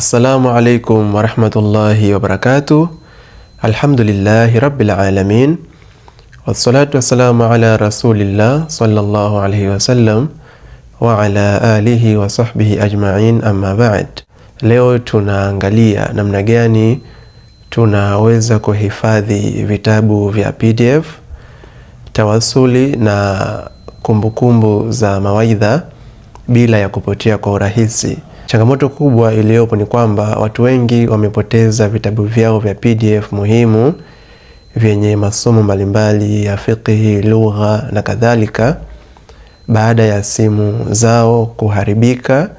Assalamu alaikum warahmatullahi wabarakatuh. Alhamdulillahi rabbil alamin. Wassalatu wassalamu ala rasulillah sallallahu alaihi wasallam wa ala alihi wa sahbihi ajma'in, amma ba'd. Leo tunaangalia namna gani tunaweza kuhifadhi vitabu vya PDF, tawasuli na kumbukumbu za mawaidha bila ya kupotea kwa urahisi. Changamoto kubwa iliyopo ni kwamba watu wengi wamepoteza vitabu vyao vya PDF muhimu vyenye masomo mbalimbali ya fiqh, lugha na kadhalika baada ya simu zao kuharibika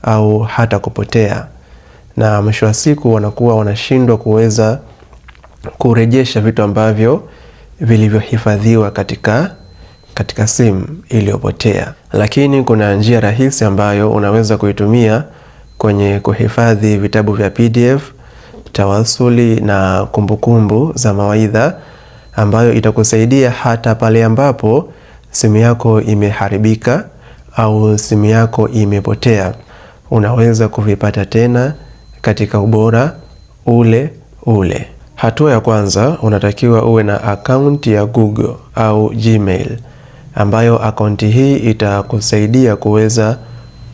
au hata kupotea, na mwisho wa siku wanakuwa wanashindwa kuweza kurejesha vitu ambavyo vilivyohifadhiwa katika simu iliyopotea. Lakini kuna njia rahisi ambayo unaweza kuitumia kwenye kuhifadhi vitabu vya PDF, tawasuli na kumbukumbu za mawaidha, ambayo itakusaidia hata pale ambapo simu yako imeharibika au simu yako imepotea, unaweza kuvipata tena katika ubora ule ule. Hatua ya kwanza, unatakiwa uwe na akaunti ya Google au Gmail, ambayo akaunti hii itakusaidia kuweza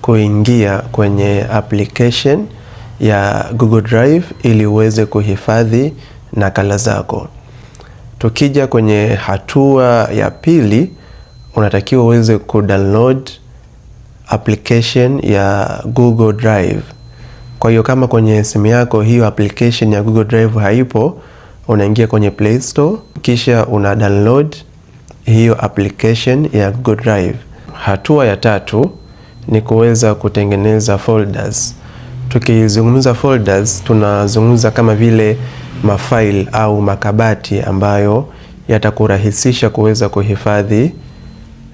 kuingia kwenye application ya Google Drive ili uweze kuhifadhi nakala zako. Tukija kwenye hatua ya pili, unatakiwa uweze kudownload application ya Google Drive. Kwa hiyo kama kwenye simu yako hiyo application ya Google Drive haipo, unaingia kwenye Play Store kisha una download hiyo application ya Google Drive. Hatua ya tatu ni kuweza kutengeneza folders. Tukizungumza folders, tunazungumza kama vile mafaili au makabati ambayo yatakurahisisha kuweza kuhifadhi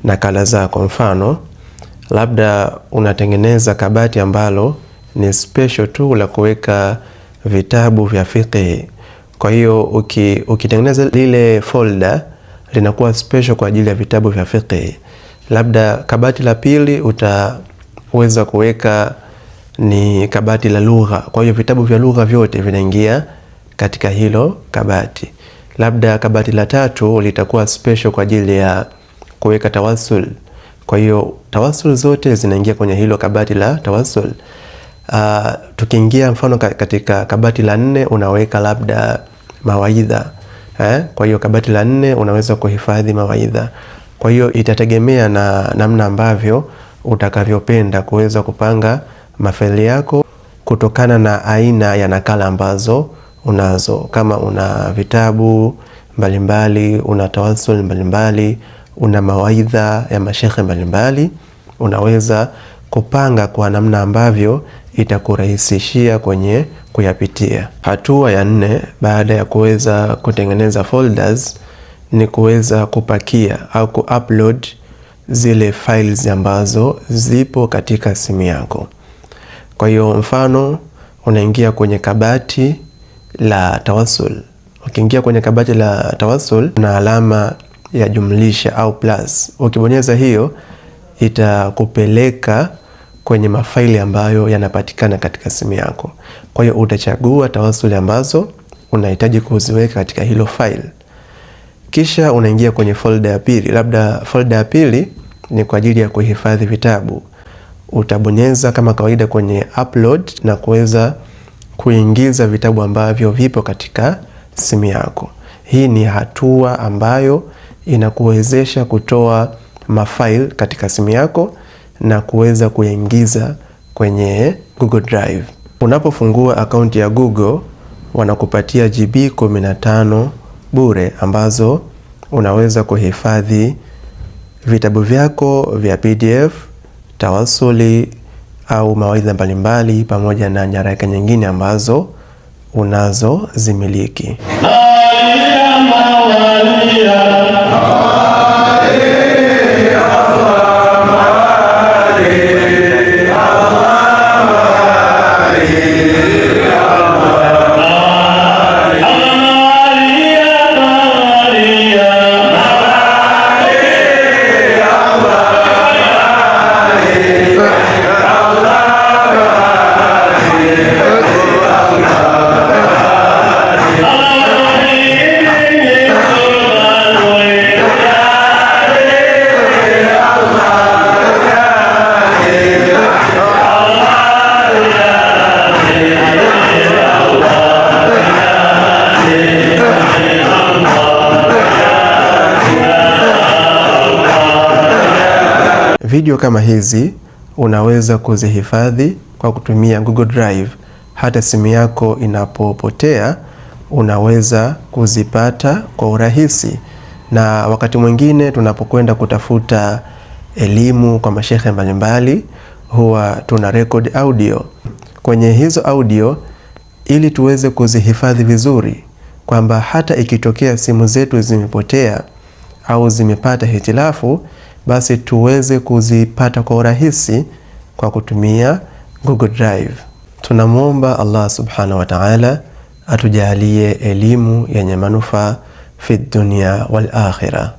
nakala zako. Mfano, labda unatengeneza kabati ambalo ni special tu la kuweka vitabu vya fiqh. Kwa hiyo ukitengeneza lile folder linakuwa special kwa ajili ya vitabu vya fiqh. Labda kabati la pili utaweza kuweka ni kabati la lugha. Kwa hiyo vitabu vya lugha vyote vinaingia katika hilo kabati. Labda kabati la tatu litakuwa special kwa ajili ya kuweka tawasul. Kwa hiyo tawasul zote zinaingia kwenye hilo kabati la tawasul. Tukiingia mfano katika kabati la 4 unaweka labda mawaidha. Kwa hiyo kabati la 4 unaweza kuhifadhi mawaidha. Kwa hiyo itategemea na namna ambavyo utakavyopenda kuweza kupanga mafaili yako kutokana na aina ya nakala ambazo unazo. Kama una vitabu mbalimbali, una tawasul mbalimbali, una mawaidha ya mashekhe mbalimbali, unaweza kupanga kwa namna ambavyo itakurahisishia kwenye kuyapitia. Hatua ya 4 baada ya kuweza kutengeneza folders ni kuweza kupakia au kuupload zile files ambazo zipo katika simu yako. Kwa hiyo mfano, unaingia kwenye kabati la tawasul. Ukiingia kwenye kabati la tawasul na alama ya jumlisha au plus, ukibonyeza hiyo itakupeleka kwenye mafaili ambayo yanapatikana katika simu yako. Kwa hiyo utachagua tawasuli ambazo unahitaji kuziweka katika hilo file. Kisha unaingia kwenye folder ya pili. Labda folder ya pili ni kwa ajili ya kuhifadhi vitabu. Utabonyeza kama kawaida kwenye upload na kuweza kuingiza vitabu ambavyo vipo katika simu yako. Hii ni hatua ambayo inakuwezesha kutoa mafaili katika simu yako na kuweza kuingiza kwenye Google Drive. Unapofungua akaunti ya Google, wanakupatia GB 15 bure ambazo unaweza kuhifadhi vitabu vyako vya PDF, tawasuli au mawaidha mbalimbali pamoja na nyaraka nyingine ambazo unazozimiliki. Video kama hizi unaweza kuzihifadhi kwa kutumia Google Drive. Hata simu yako inapopotea unaweza kuzipata kwa urahisi. Na wakati mwingine tunapokwenda kutafuta elimu kwa mashehe mbalimbali, huwa tuna record audio. Kwenye hizo audio, ili tuweze kuzihifadhi vizuri, kwamba hata ikitokea simu zetu zimepotea au zimepata hitilafu, basi tuweze kuzipata kwa urahisi kwa kutumia Google Drive. Tunamuomba Allah subhanahu wa ta'ala atujalie elimu yenye manufaa fi dunya wal akhirah.